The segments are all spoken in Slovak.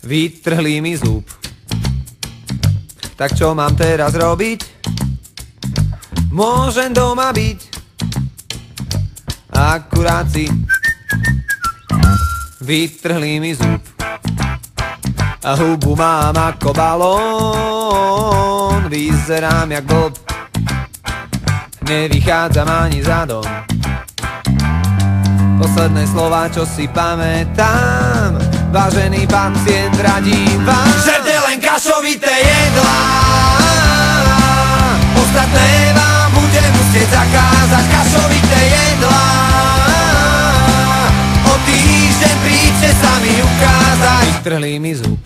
Vytrhli mi zub. Tak čo mám teraz robiť? Môžem doma byť. Akurát si vytrhli mi zub. A hubu mám ako balón. Vyzerám jak blb. Nevychádzam ani zadom. Posledné slova, čo si pamätám. Vážený pacient, radím vám, žerte len kašovité jedlá. Ostatné vám budem musieť zakázať. Kašovité jedlá. O týždeň príďte sa mi ukázať. Vytrhli mi zub,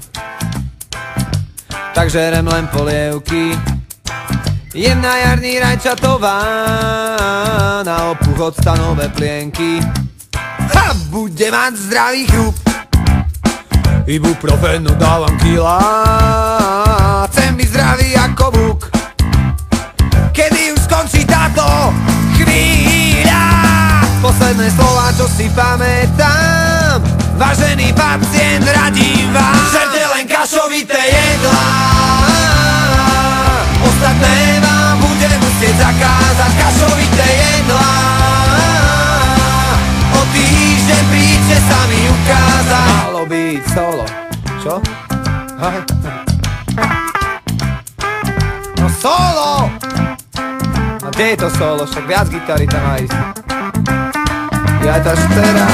tak žerem len polievky. Jem na jarní rajčatová, na opuch od stanové plienky. Ha, bude mať zdravý chrup. Ibuprofenu dávam kila. Chcem byť zdravý ako vúk. Kedy už skončí táto chvíľa? Posledné slova, čo si pamätám. Vážený pacient, radím vám, žerte len kašovité jedlá. Ostatné vám budem musieť zakázať. Kašovité jedlá. O týždeň príďte sa mi ukázať. Malo byť solo. Čo? No solo! A kde je to solo? Však viac gitary tam má ísť. Ja to až teraz.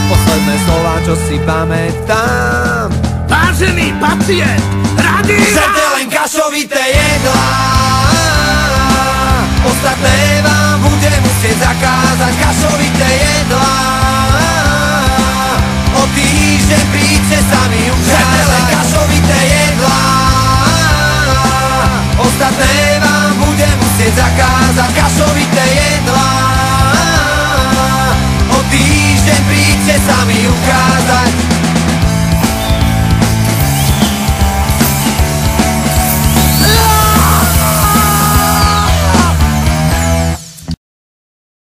Posledné slova, čo si pamätám. Vážený pacient, radím vám, žerte len kašovité jedlá.